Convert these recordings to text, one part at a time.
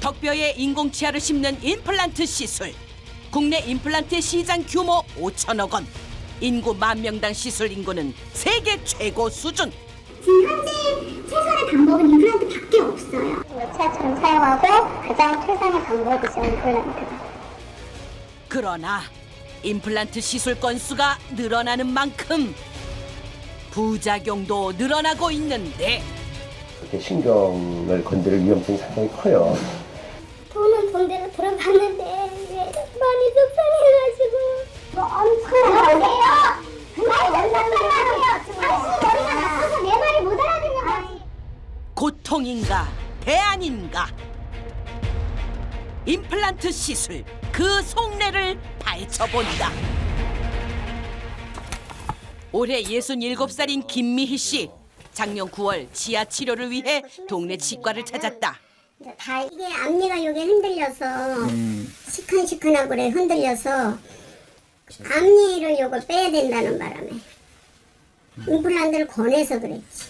턱뼈에 인공치아를 심는 임플란트 시술. 국내 임플란트 시장 규모 5천억 원. 인구 10,000명당 시술 인구는 세계 최고 수준. 지금 현재 최선의 방법은 임플란트밖에 없어요. 여차처럼 사용하고 가장 최선의 방법이죠, 임플란트가. 그러나 임플란트 시술 건수가 늘어나는 만큼 부작용도 늘어나고 있는데 이렇게 신경을 건드릴 위험성이 상당히 커요. 돈은 돈대로 들어갔는데 많이 속상해가지고 뭐 엄청나게요. 그날 연락하라고요. 당신 머리가 나빠서 내 말을 못 알아듣는 거지. 고통인가 대안인가? 임플란트 시술 그 속내를 파헤쳐본다. 올해 67살인 김미희 씨. 작년 9월 치아 치료를 위해 동네 치과를 찾았다. 다 이게 앞니가 여기 흔들려서 시큰시큰하고 그래 흔들려서 앞니를 요걸 빼야 된다는 바람에 임플란트를 권해서 그랬지.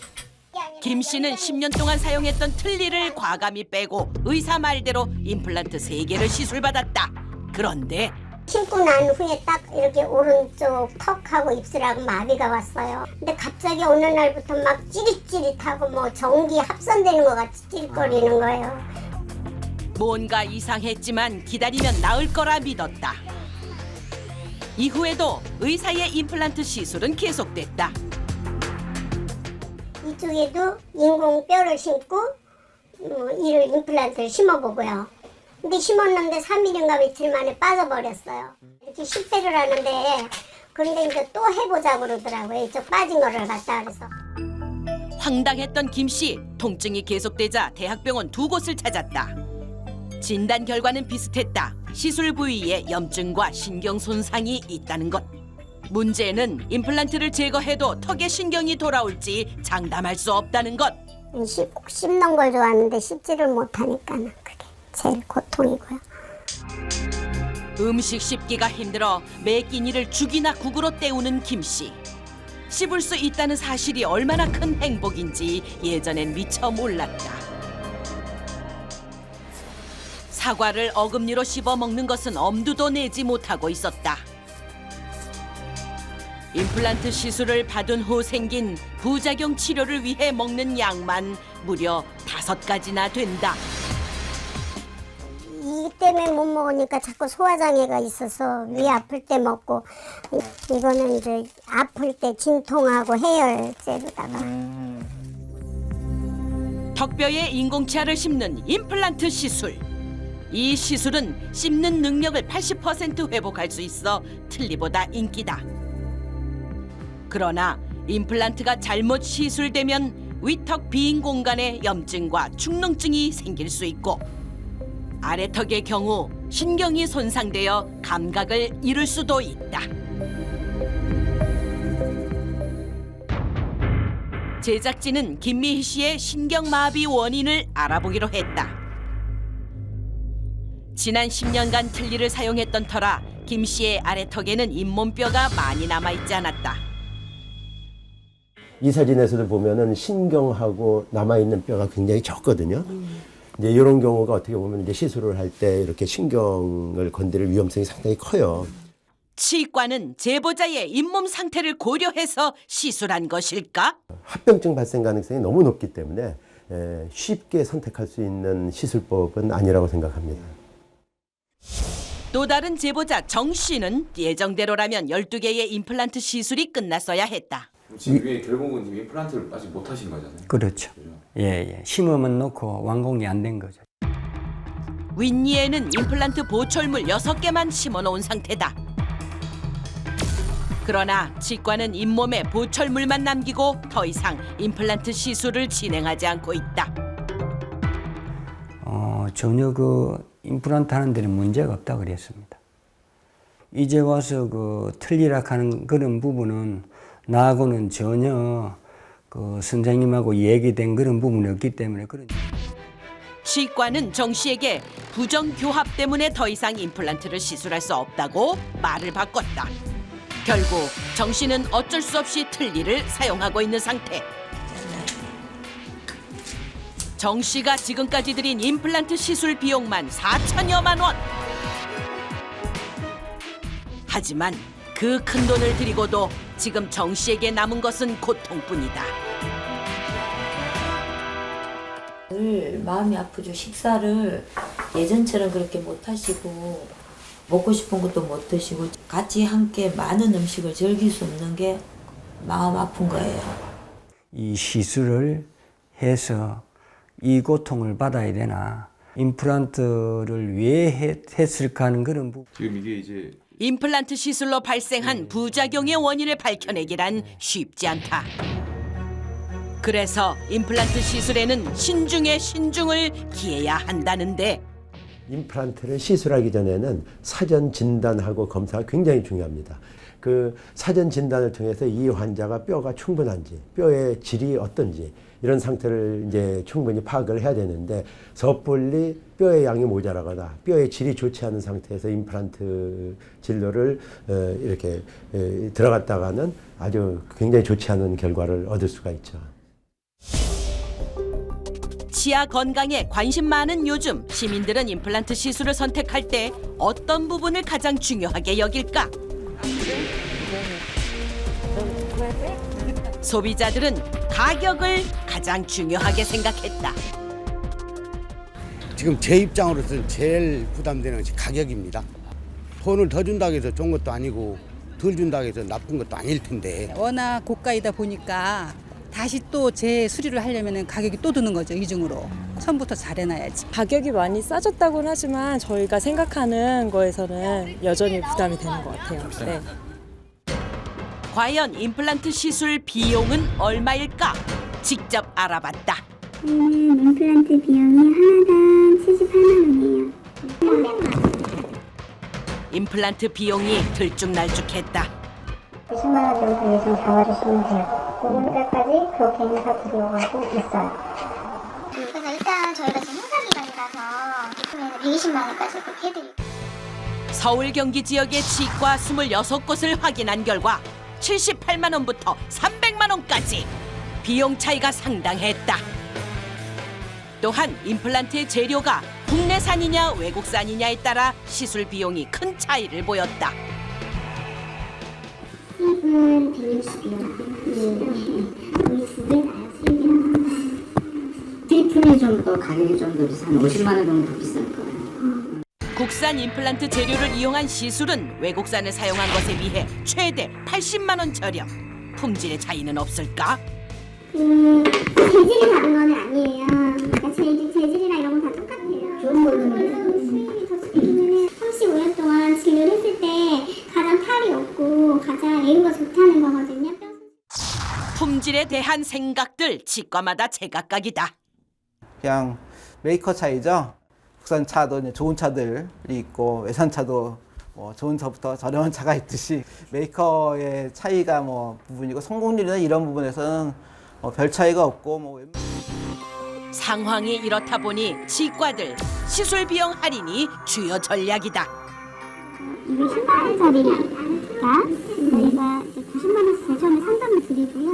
김 씨는 10년 동안 사용했던 틀니를 과감히 빼고 의사 말대로 임플란트 3개를 시술받았다. 그런데 신고 난 후에 딱 이렇게 오른쪽 턱하고 입술하고 마비가 왔어요. 근데 갑자기 어느 날부터 막 찌릿찌릿하고 뭐 전기 합선되는 것 같이 찌릿거리는 거예요. 뭔가 이상했지만 기다리면 나을 거라 믿었다. 이후에도 의사의 임플란트 시술은 계속됐다. 이쪽에도 인공뼈를 심고 이를 임플란트를 심어보고요. 근데 심었는데 3일인가 며칠 만에 빠져버렸어요. 이렇게 실패를 하는데 그런데 이제 또 해보자고 그러더라고요. 이쪽 빠진 거를 갖다 그래서. 황당했던 김 씨. 통증이 계속되자 대학병원 2곳을 찾았다. 진단 결과는 비슷했다. 시술 부위에 염증과 신경 손상이 있다는 것. 문제는 임플란트를 제거해도 턱에 신경이 돌아올지 장담할 수 없다는 것. 씹는 걸 좋아하는데 씹지를 못하니까는 그게 제일 고통이고요. 음식 씹기가 힘들어 매 끼니를 죽이나 국으로 때우는 김 씨. 씹을 수 있다는 사실이 얼마나 큰 행복인지 예전엔 미처 몰랐다. 사과를 어금니로 씹어 먹는 것은 엄두도 내지 못하고 있었다. 임플란트 시술을 받은 후 생긴 부작용 치료를 위해 먹는 약만 무려 5가지나 된다. 이 때문에 못 먹으니까 자꾸 소화장애가 있어서 위 아플 때 먹고 이거는 이제 아플 때 진통하고 해열제로다가 턱뼈에 인공치아를 심는 임플란트 시술. 이 시술은 씹는 능력을 80% 회복할 수 있어 틀니보다 인기다. 그러나 임플란트가 잘못 시술되면 위턱 비인 공간에 염증과 축농증이 생길 수 있고 아래턱의 경우 신경이 손상되어 감각을 잃을 수도 있다. 제작진은 김미희 씨의 신경마비 원인을 알아보기로 했다. 지난 10년간 틀니를 사용했던 터라 김 씨의 아래턱에는 잇몸뼈가 많이 남아있지 않았다. 이 사진에서도 보면은 신경하고 남아있는 뼈가 굉장히 적거든요. 이제 이런 경우가 어떻게 보면 이제 시술을 할 때 이렇게 신경을 건드릴 위험성이 상당히 커요. 치과는 제보자의 잇몸 상태를 고려해서 시술한 것일까? 합병증 발생 가능성이 너무 높기 때문에 쉽게 선택할 수 있는 시술법은 아니라고 생각합니다. 또 다른 제보자 정 씨는 예정대로라면 12개의 임플란트 시술이 끝났어야 했다. 지금 이게 결국은 임플란트를 아직 못 하신 거잖아요. 그렇죠. 예. 심으면 놓고 완공이 안 된 거죠. 윗니에는 임플란트 보철물 6개만 심어놓은 상태다. 그러나 치과는 잇몸에 보철물만 남기고 더 이상 임플란트 시술을 진행하지 않고 있다. 전혀 임플란트 하는 데는 문제가 없다 그랬습니다. 이제 와서 틀리라 하는 그런 부분은 나하고는 전혀 선생님하고 얘기된 그런 부분이 없기 때문에 그런. 치과는 정 씨에게 부정교합 때문에 더 이상 임플란트를 시술할 수 없다고 말을 바꿨다. 결국 정 씨는 어쩔 수 없이 틀니를 사용하고 있는 상태. 정 씨가 지금까지 들인 임플란트 시술 비용만 4천여만 원. 하지만 그 큰 돈을 들이고도 지금 정 씨에게 남은 것은 고통뿐이다. 늘 마음이 아프죠. 식사를 예전처럼 그렇게 못 하시고 먹고 싶은 것도 못 드시고 같이 함께 많은 음식을 즐길 수 없는 게 마음 아픈 거예요. 이 시술을 해서 이 고통을 받아야 되나, 임플란트를 왜 했을까 하는 그런 부분. 지금 이게 이제 임플란트 시술로 발생한 부작용의 원인을 밝혀내기란 쉽지 않다. 그래서 임플란트 시술에는 신중에 신중을 기해야 한다는데 임플란트를 시술하기 전에는 사전 진단하고 검사가 굉장히 중요합니다. 그 사전 진단을 통해서 이 환자가 뼈가 충분한지, 뼈의 질이 어떤지 이런 상태를 이제 충분히 파악을 해야 되는데, 섣불리 뼈의 양이 모자라거나 뼈의 질이 좋지 않은 상태에서 임플란트 진료를 이렇게 들어갔다가는 아주 굉장히 좋지 않은 결과를 얻을 수가 있죠. 치아 건강에 관심 많은 요즘 시민들은 임플란트 시술을 선택할 때 어떤 부분을 가장 중요하게 여길까? 소비자들은 가격을 가장 중요하게 생각했다. 지금 제 입장으로서는 제일 부담되는 것이 가격입니다. 돈을 더 준다고 해서 좋은 것도 아니고 덜 준다고 해서 나쁜 것도 아닐 텐데. 워낙 고가이다 보니까 다시 또 재수리를 하려면 가격이 또 드는 거죠. 이중으로. 처음부터 잘 해놔야지. 가격이 많이 싸졌다고는 하지만 저희가 생각하는 거에서는 여전히 부담이 되는 것 같아요. 네. 과연 임플란트 시술 비용은 얼마일까? 직접 알아봤다. 저희는 임플란트 비용이 하나당 78만 원이에요. 임플란트 비용이 들쭉날쭉했다. 90만 원 정도 예상 잡아주시면 돼요. 5월달까지 그렇게 행사 들어가고 있어요. 그래서 일단 저희가 지금 행사 기간이라서 제품에는 120만 원까지 그렇게 해드리고. 서울 경기 지역의 치과 26곳을 확인한 결과 78만 원부터 300만 원까지 비용 차이가 상당했다. 또한 임플란트의 재료가 국내산이냐 외국산이냐에 따라 시술 비용이 큰 차이를 보였다. 수입은 160이요. 우리 두개 다요, 수입이랑. 트리플이 좀 더 가격이 좀 더 비싼 50만 원 정도 더 비쌀 거예요. 국산 임플란트 재료를 이용한 시술은 외국산을 사용한 것에 비해 최대 80만 원 저렴. 품질의 차이는 없을까? 재질이 다른 건 아니에요. 그러니까 재질이나 이런 건 다 똑같아요. 좋은 걸로 수입이 더 좋으면 35년 동안 진료를 했을 때 가장 탈이 없고 가장 애교가 좋다는 거거든요. 품질에 대한 생각들 치과마다 제각각이다. 그냥 메이커 차이죠. 국산 차도 이제 좋은 차들이 있고 외산 차도 뭐 좋은 차부터 저렴한 차가 있듯이 메이커의 차이가 뭐 부분이고 성공률이나 이런 부분에서는 별 차이가 없고 뭐 상황이 이렇다 보니 치과들 시술 비용 할인이 주요 전략이다. 이게 10만 원짜리가 저희가 이제 90만 원씩 처음에 상담을 드리고요.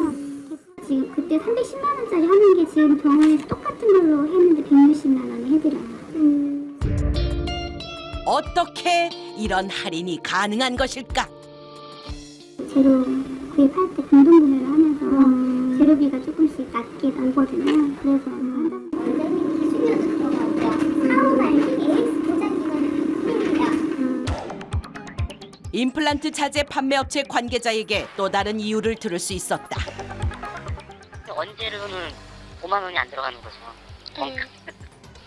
지금 그때 310만 원짜리 하는 게 지금 병원에서 똑같은 걸로 했는데 160만 원에 해드려요. 어떻게 이런 할인이 가능한 것일까? 재료 구입할 때 공동구매를 하면서 재료비가 조금씩 낮게 나오거든요. 그래서 원장님 기준이 들어가고요. 4월 말기 AX 보장 기간은 임플란트 자재 판매 업체 관계자에게 또 다른 이유를 들을 수 있었다. 원재료는 5만 원이 안 들어가는 거죠.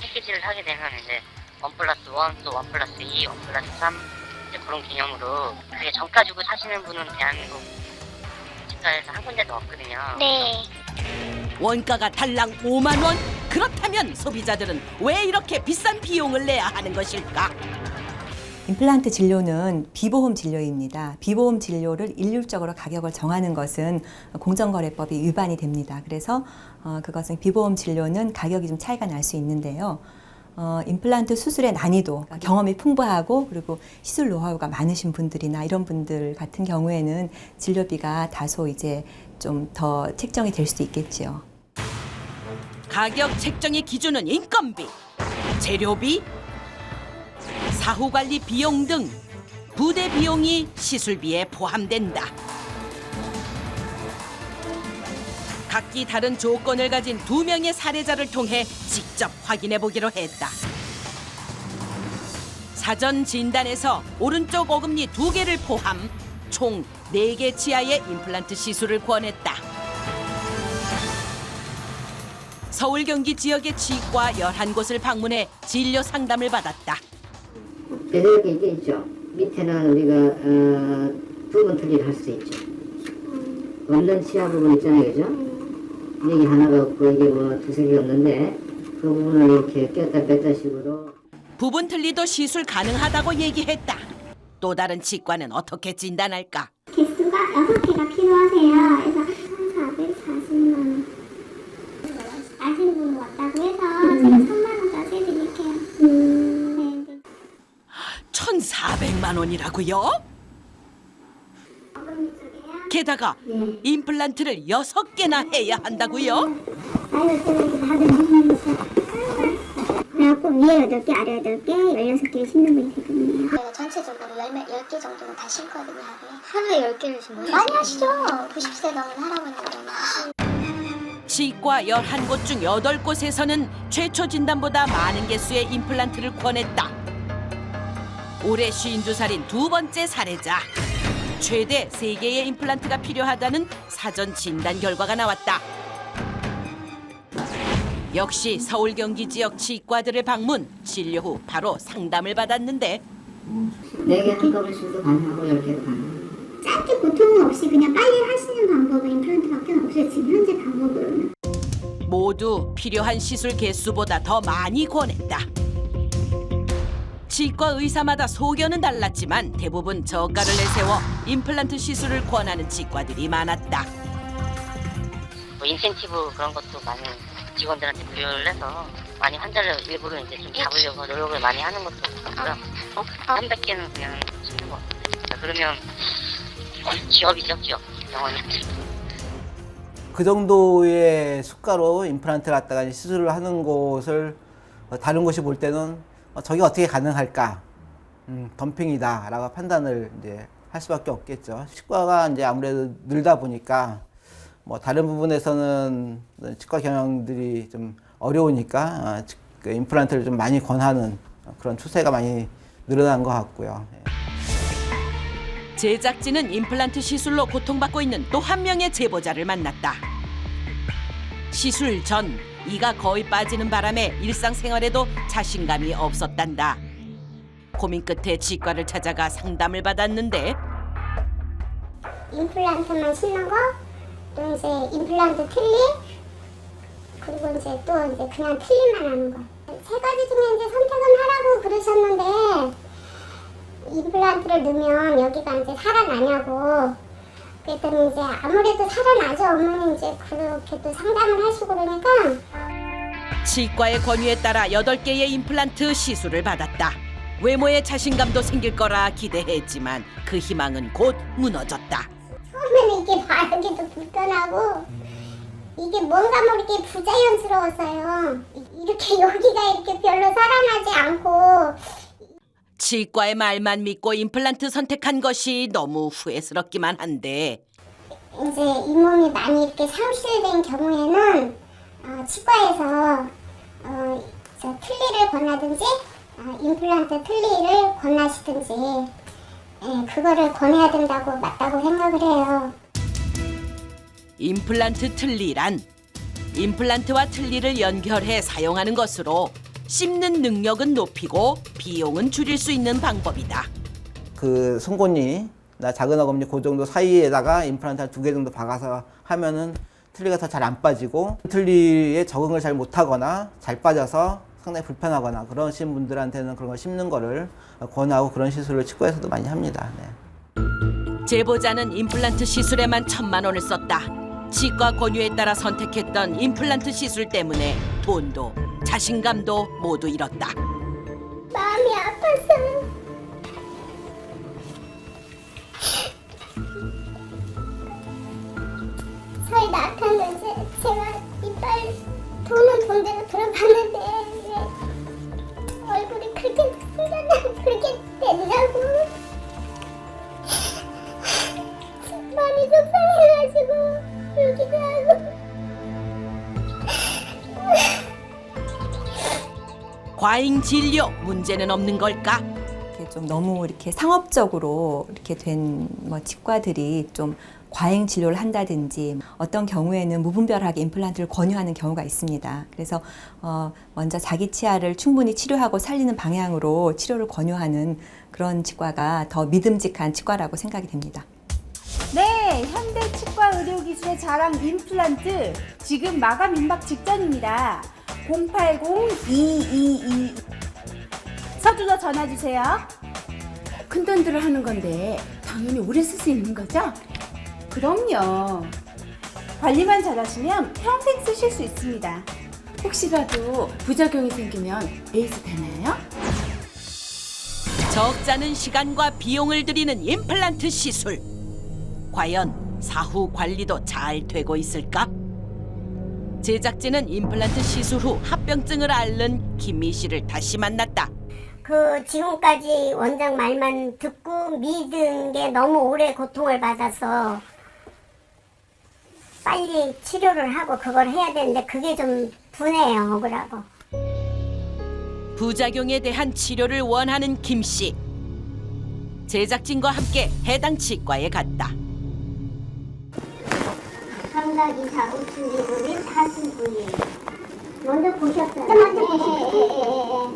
패키지를 하게 되면 이제 1+1, 또 1+2, 1+3 이제 그런 개념으로 그게 정가 주고 사시는 분은 대한민국 치과에서 한 군데도 없거든요. 네. 원가가 달랑 5만 원? 그렇다면 소비자들은 왜 이렇게 비싼 비용을 내야 하는 것일까? 임플란트 진료는 비보험 진료입니다. 비보험 진료를 일률적으로 가격을 정하는 것은 공정거래법이 위반이 됩니다. 그래서 그것은 비보험 진료는 가격이 좀 차이가 날 수 있는데요. 임플란트 수술의 난이도, 경험이 풍부하고 그리고 시술 노하우가 많으신 분들이나 이런 분들 같은 경우에는 진료비가 다소 이제 좀 더 책정이 될 수도 있겠지요. 가격 책정의 기준은 인건비, 재료비, 사후관리 비용 등 부대 비용이 시술비에 포함된다. 각기 다른 조건을 가진 2명의 사례자를 통해 직접 확인해 보기로 했다. 사전 진단에서 오른쪽 어금니 2개를 포함 총 4개 치아의 임플란트 시술을 권했다. 서울 경기 지역의 치과 11곳을 방문해 진료 상담을 받았다. 8개 이게 있죠. 밑에는 우리가 부분 틀리를 할 수 있죠. 없는 치아 부분 있잖아요, 그죠? 여기 하나가 없고 이게 뭐 2-3개 없는데 그 부분을 이렇게 꼈다 뺐다 식으로 부분 틀리도 시술 가능하다고 얘기했다. 또 다른 치과는 어떻게 진단할까? 개수가 6개가 필요하세요. 그래서 1,440만 원. 아시는 분 왔다고 해서 제가 3만 원까지 해드릴게요. 네. 1,400만 원이라고요? 게다가 임플란트를 6개나 해야 한다고요? 그래갖고 위에 8개, 아래 8개, 16개를 심는 분이 되거든요. 제가 전체적으로 10개 정도는 다 심거든요, 하루에 10개를 심어요. 많이 하시죠? 90세 넘은 할아버지들은. 치과 11곳 중 8곳에서는 최초 진단보다 많은 개수의 임플란트를 권했다. 올해 52살인 2번째 사례자. 최대 3개의 임플란트가 필요하다는 사전 진단 결과가 나왔다. 역시 서울 경기 지역 치과들을 방문, 진료 후 바로 상담을 받았는데 4개 한꺼번에 심도 가능하고 10개도 가능하고 짧게 고통 없이 그냥 빨리 하시는 방법은 임플란트밖에 없어요. 지금 현재 방법으로는. 모두 필요한 시술 개수보다 더 많이 권했다. 치과 의사마다 소견은 달랐지만 대부분 저가를 내세워 임플란트 시술을 권하는 치과들이 많았다. 뭐 인센티브 그런 것도 많이 직원들한테 부여를 해서 많이 환자를 일부러 이제 좀 잡으려고 노력을 많이 하는 것도 있고요. 300개는 그냥 심는 것 같아요. 그러면 취업이죠, 취업. 병원이. 그 정도의 수가로 임플란트를 갖다가 시술을 하는 곳을 다른 곳이 볼 때는 저게 어떻게 가능할까? 덤핑이다라고 판단을 이제 할 수밖에 없겠죠. 치과가 이제 아무래도 늘다 보니까 뭐 다른 부분에서는 치과 경영들이 좀 어려우니까 그 임플란트를 좀 많이 권하는 그런 추세가 많이 늘어난 것 같고요. 제작진은 임플란트 시술로 고통받고 있는 또 한 명의 제보자를 만났다. 시술 전 이가 거의 빠지는 바람에 일상생활에도 자신감이 없었단다. 고민 끝에 치과를 찾아가 상담을 받았는데 임플란트만 심는 거, 또 이제 임플란트 틀리, 그리고 이제 또 이제 그냥 틀리만 하는 거. 3가지 중에 이제 선택은 하라고 그러셨는데 임플란트를 넣으면 여기가 이제 살아나냐고. 그랬더니 이제 아무래도 살아나죠. 어머니 이제 그렇게 또 상담을 하시고 그러니까. 치과의 권유에 따라 8개의 임플란트 시술을 받았다. 외모에 자신감도 생길 거라 기대했지만 그 희망은 곧 무너졌다. 처음에는 이게 바르기도 불편하고 이게 뭔가 모르게 부자연스러웠어요. 이렇게 여기가 이렇게 별로 살아나지 않고. 치과의 말만 믿고 임플란트 선택한 것이 너무 후회스럽기만 한데 이제 잇몸이 많이 이렇게 상실된 경우에는 치과에서 저 틀니를 권하든지 임플란트 틀니를 권하시든지 그거를 권해야 된다고 맞다고 생각을 해요. 임플란트 틀니란 임플란트와 틀니를 연결해 사용하는 것으로 씹는 능력은 높이고 비용은 줄일 수 있는 방법이다. 그 송곳니나 작은 어금니 그 정도 사이에다가 임플란트 한 2개 정도 박아서 하면은 틀니가 더 잘 안 빠지고 틀니에 적응을 잘 못하거나 잘 빠져서 상당히 불편하거나 그러신 분들한테는 그런 걸 씹는 거를 권하고 그런 시술을 치과에서도 많이 합니다. 네. 제보자는 임플란트 시술에만 1,000만 원을 썼다. 치과 권유에 따라 선택했던 임플란트 시술 때문에 돈도 자신감도 모두 잃었다. 마음이 아팠어요. 살 낳았는데 제가 이빨 돈은 경제는 들어봤는데 왜 얼굴이 그렇게 그렇게 되느라고 많이 속상해가지고 울기도 하고. 과잉 진료 문제는 없는 걸까? 이렇게 좀 너무 이렇게 상업적으로 이렇게 된 뭐 치과들이 좀 과잉 진료를 한다든지 어떤 경우에는 무분별하게 임플란트를 권유하는 경우가 있습니다. 그래서 먼저 자기 치아를 충분히 치료하고 살리는 방향으로 치료를 권유하는 그런 치과가 더 믿음직한 치과라고 생각이 됩니다. 네, 현대 치과 의료기술의 자랑 임플란트 지금 마감 임박 직전입니다. 080-222 서둘러 전화 주세요. 큰 돈 들어 하는 건데 당연히 오래 쓸 수 있는 거죠? 그럼요. 관리만 잘하시면 평생 쓰실 수 있습니다. 혹시라도 부작용이 생기면 레이스 되나요? 적잖은 시간과 비용을 들이는 임플란트 시술. 과연 사후 관리도 잘 되고 있을까? 제작진은 임플란트 시술 후 합병증을 앓는 김미 씨를 다시 만났다. 그 지금까지 원장 말만 듣고 믿은 게 너무 오래 고통을 받아서 빨리 치료를 하고 그걸 해야 되는데 그게 좀 분해요, 억울하고. 부작용에 대한 치료를 원하는 김 씨. 제작진과 함께 해당 치과에 갔다. 감각이 자극충 부분 다수 부위 먼저 보셨어요? 먼저 보셨어요.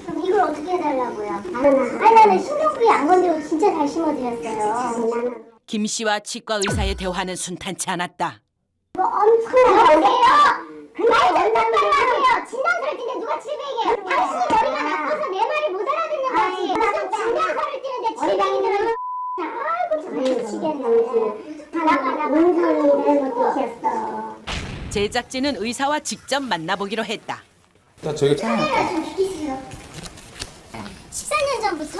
그럼 이걸 어떻게 해달라고요? 아니 나는 신경 부위 안 건드리고 진짜 잘 심어드렸어요. 김 씨와 치과 의사의 대화는 순탄치 않았다. 뭐 엄청나세요? 그날 전담하세요. 진단서를 띄는데 누가 700이에요? 당신이 머리가 나빠서 내 말을 못 알아듣는 거지. 무슨 진단서를 띄는데 700이더라고. 아이고 참 미치겠네. 하나하나 문선이 이런 것도 있었어. 제작진은 의사와 직접 만나보기로 했다. 저희 카메라 좀 비키세요. 14년 전부터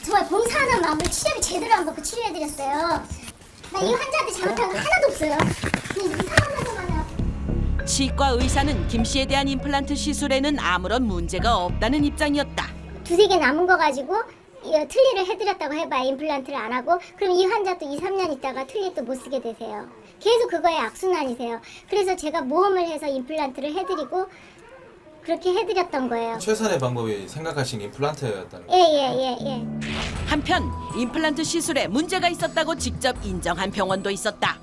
정말 봉사하는 마음으로 치료비 제대로 안 받고 치료해드렸어요. 나 이 환자한테 잘못한 거 하나도 없어요. 그냥 이상하면서만 해요. 치과 의사는 김 씨에 대한 임플란트 시술에는 아무런 문제가 없다는 입장이었다. 두세 개 남은 거 가지고 틀니를 해드렸다고 해봐요. 임플란트를 안 하고. 그럼 이 환자 또 2, 3년 있다가 틀니 또 못 쓰게 되세요. 계속 그거에 악순환이세요. 그래서 제가 모험을 해서 임플란트를 해드리고 그렇게 해드렸던 거예요. 최선의 방법이 생각하신 임플란트였다는 거예요? 예. 한편 임플란트 시술에 문제가 있었다고 직접 인정한 병원도 있었다.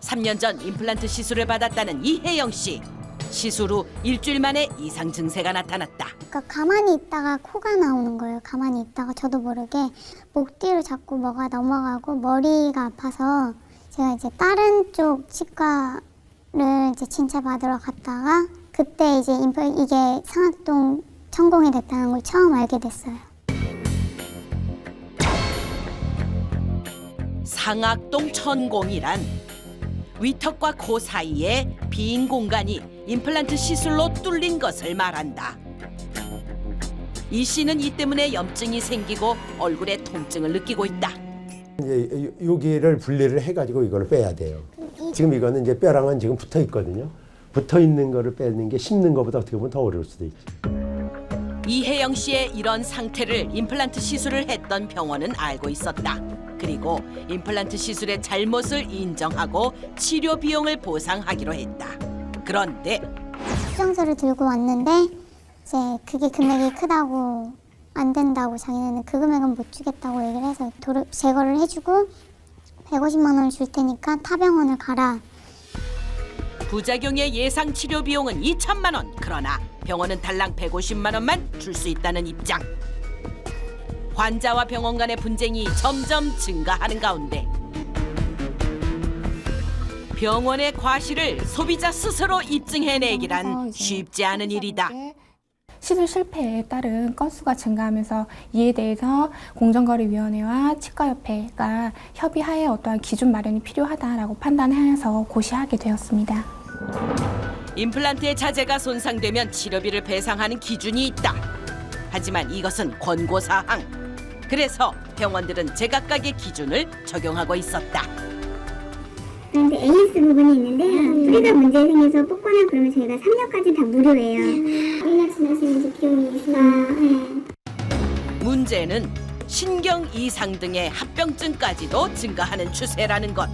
3년 전 임플란트 시술을 받았다는 이혜영 씨. 시술 후 일주일 만에 이상 증세가 나타났다. 그러니까 가만히 있다가 코가 나오는 거예요. 가만히 있다가 저도 모르게 목 뒤로 자꾸 뭐가 넘어가고 머리가 아파서 제가 이제 다른 쪽 치과를 이제 진찰 받으러 갔다가 그때 이제 이게 상악동 천공이 됐다는 걸 처음 알게 됐어요. 상악동 천공이란 위턱과 코 사이에 빈 공간이 임플란트 시술로 뚫린 것을 말한다. 이 씨는 이 때문에 염증이 생기고 얼굴에 통증을 느끼고 있다. 이제 여기를 분리를 해가지고 이걸 빼야 돼요. 지금 이거는 이제 뼈랑은 지금 붙어 있거든요. 붙어 있는 거를 빼는 게 씹는 것보다 어떻게 보면 더 어려울 수도 있죠. 이혜영 씨의 이런 상태를 임플란트 시술을 했던 병원은 알고 있었다. 그리고 임플란트 시술의 잘못을 인정하고 치료 비용을 보상하기로 했다. 그런데 수정서를 들고 왔는데 이제 그게 금액이 크다고 안 된다고 자기네는 그 금액은 못 주겠다고 얘기를 해서 제거를 해주고 150만 원을 줄 테니까 타 병원을 가라. 부작용의 예상 치료 비용은 2천만 원. 그러나 병원은 달랑 150만 원만 줄 수 있다는 입장. 환자와 병원 간의 분쟁이 점점 증가하는 가운데 병원의 과실을 소비자 스스로 입증해내기란 쉽지 않은 일이다. 시술 실패에 따른 건수가 증가하면서 이에 대해서 공정거래위원회와 치과협회가 협의하에 어떠한 기준 마련이 필요하다라고 판단하여서 고시하게 되었습니다. 임플란트의 자재가 손상되면 치료비를 배상하는 기준이 있다. 하지만 이것은 권고사항. 그래서 병원들은 제각각의 기준을 적용하고 있었다. 그런데 AS 부분이 있는데 뿌리가 문제 생겨서 뽑거나 그러면 저희가 3년까지 다 무료예요. 1년 지나시면 이제 비용이 있으니까. 문제는 신경 이상 등의 합병증까지도 증가하는 추세라는 것.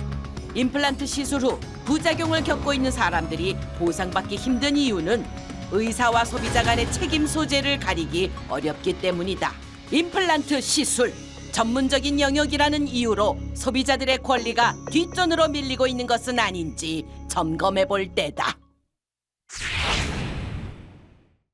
임플란트 시술 후 부작용을 겪고 있는 사람들이 보상받기 힘든 이유는 의사와 소비자 간의 책임 소재를 가리기 어렵기 때문이다. 임플란트 시술 전문적인 영역이라는 이유로 소비자들의 권리가 뒷전으로 밀리고 있는 것은 아닌지 점검해 볼 때다.